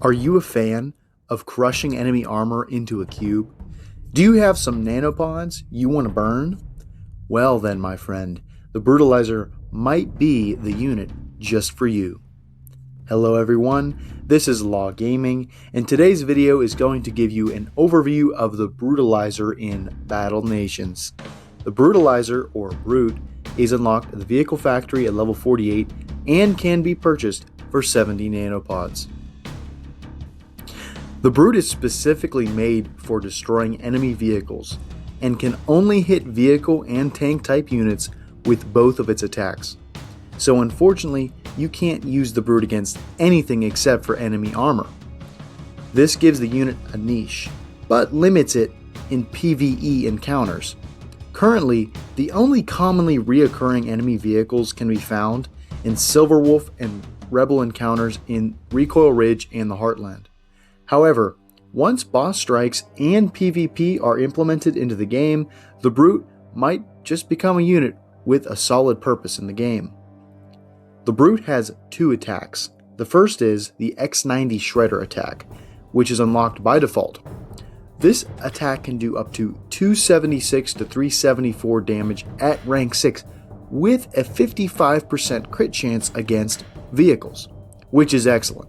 Are you a fan of crushing enemy armor into a cube? Do you have some nanopods you want to burn? Well then, my friend, the Brutalizer might be the unit just for you. Hello everyone, this is L.A.W Gaming, and today's video is going to give you an overview of the Brutalizer in Battle Nations. The Brutalizer, or Brute, is unlocked at the Vehicle Factory at level 48 and can be purchased for 70 nanopods. The Brute is specifically made for destroying enemy vehicles and can only hit vehicle and tank type units with both of its attacks. So unfortunately, you can't use the Brute against anything except for enemy armor. This gives the unit a niche, but limits it in PvE encounters. Currently, the only commonly reoccurring enemy vehicles can be found in Silverwolf and Rebel encounters in Recoil Ridge and the Heartland. However, once boss strikes and PvP are implemented into the game, the Brute might just become a unit with a solid purpose in the game. The Brute has two attacks. The first is the X90 Shredder attack, which is unlocked by default. This attack can do up to 276 to 374 damage at rank 6 with a 55% crit chance against vehicles, which is excellent.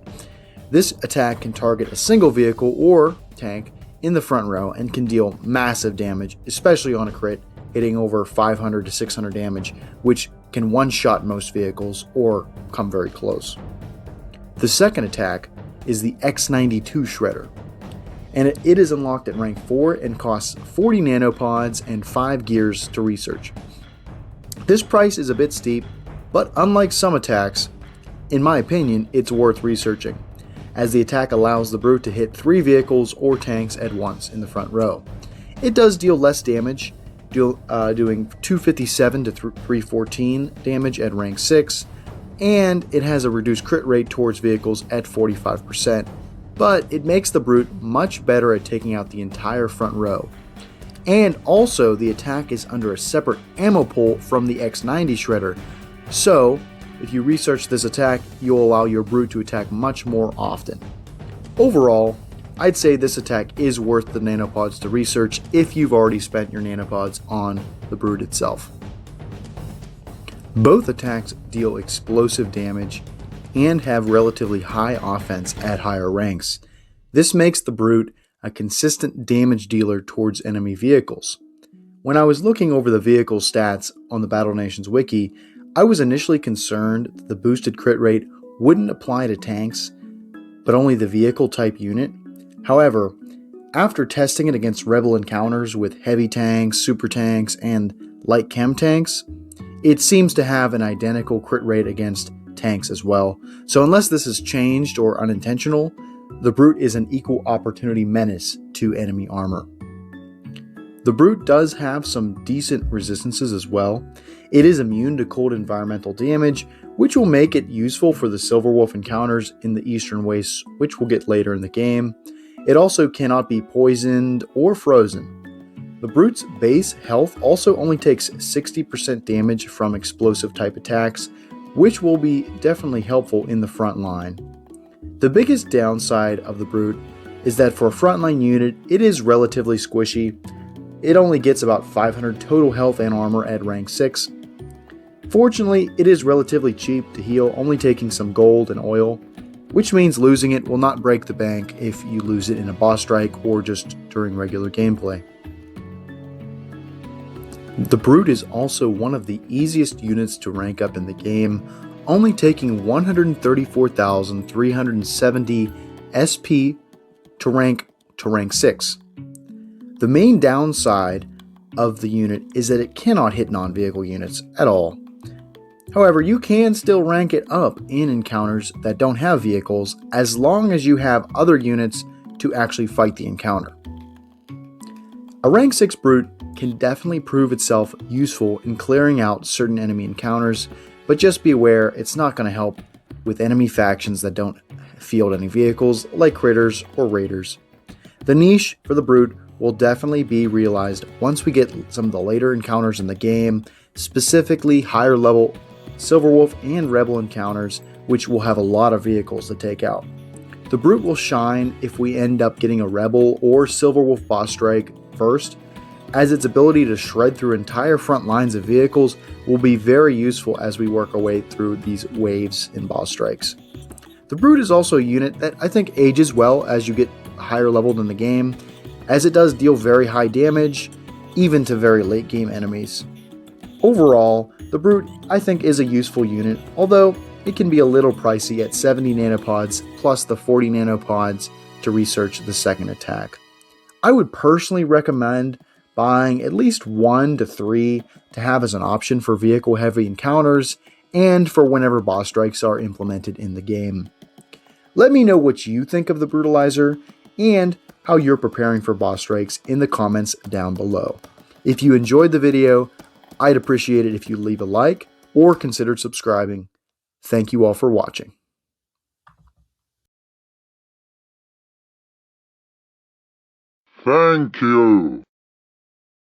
This attack can target a single vehicle or tank in the front row and can deal massive damage, especially on a crit, hitting over 500 to 600 damage, which can one-shot most vehicles or come very close. The second attack is the X92 Shredder, and it is unlocked at rank 4 and costs 40 nanopods and 5 gears to research. This price is a bit steep, but unlike some attacks, in my opinion, it's worth researching, as the attack allows the Brute to hit 3 vehicles or tanks at once in the front row. It does deal less damage, doing 257 to 314 damage at rank 6, and it has a reduced crit rate towards vehicles at 45%, but it makes the Brute much better at taking out the entire front row. And also, the attack is under a separate ammo pool from the X90 Shredder, so if you research this attack, you'll allow your Brute to attack much more often. Overall, I'd say this attack is worth the nanopods to research if you've already spent your nanopods on the Brute itself. Both attacks deal explosive damage and have relatively high offense at higher ranks. This makes the Brute a consistent damage dealer towards enemy vehicles. When I was looking over the vehicle stats on the Battle Nations wiki, I was initially concerned that the boosted crit rate wouldn't apply to tanks, but only the vehicle type unit. However, after testing it against Rebel encounters with heavy tanks, super tanks, and light chem tanks, it seems to have an identical crit rate against tanks as well. So unless this is changed or unintentional, the Brute is an equal opportunity menace to enemy armor. The Brute does have some decent resistances as well. It is immune to cold environmental damage, which will make it useful for the Silverwolf encounters in the Eastern Wastes, which we'll get later in the game. It also cannot be poisoned or frozen. The Brute's base health also only takes 60% damage from explosive type attacks, which will be definitely helpful in the front line. The biggest downside of the Brute is that for a frontline unit, it is relatively squishy. It only gets about 500 total health and armor at rank 6. Fortunately, it is relatively cheap to heal, only taking some gold and oil, which means losing it will not break the bank if you lose it in a boss strike or just during regular gameplay. The Brute is also one of the easiest units to rank up in the game, only taking 134,370 SP to rank 6. The main downside of the unit is that it cannot hit non-vehicle units at all. However, you can still rank it up in encounters that don't have vehicles as long as you have other units to actually fight the encounter. A rank 6 Brute can definitely prove itself useful in clearing out certain enemy encounters, but just be aware it's not going to help with enemy factions that don't field any vehicles like critters or raiders. The niche for the Brute will definitely be realized once we get some of the later encounters in the game, specifically higher level Silverwolf and Rebel encounters, which will have a lot of vehicles to take out. The Brute will shine if we end up getting a Rebel or Silverwolf boss strike first, as its ability to shred through entire front lines of vehicles will be very useful as we work our way through these waves in boss strikes. The Brute is also a unit that I think ages well as you get higher leveled in the game, as it does deal very high damage, even to very late game enemies. Overall, the Brute I think is a useful unit, although it can be a little pricey at 70 nanopods plus the 40 nanopods to research the second attack. I would personally recommend buying at least 1 to 3 to have as an option for vehicle heavy encounters and for whenever boss strikes are implemented in the game. Let me know what you think of the Brutalizer and how you're preparing for boss strikes in the comments down below. If you enjoyed the video, I'd appreciate it if you leave a like or consider subscribing. Thank you all for watching. Thank you.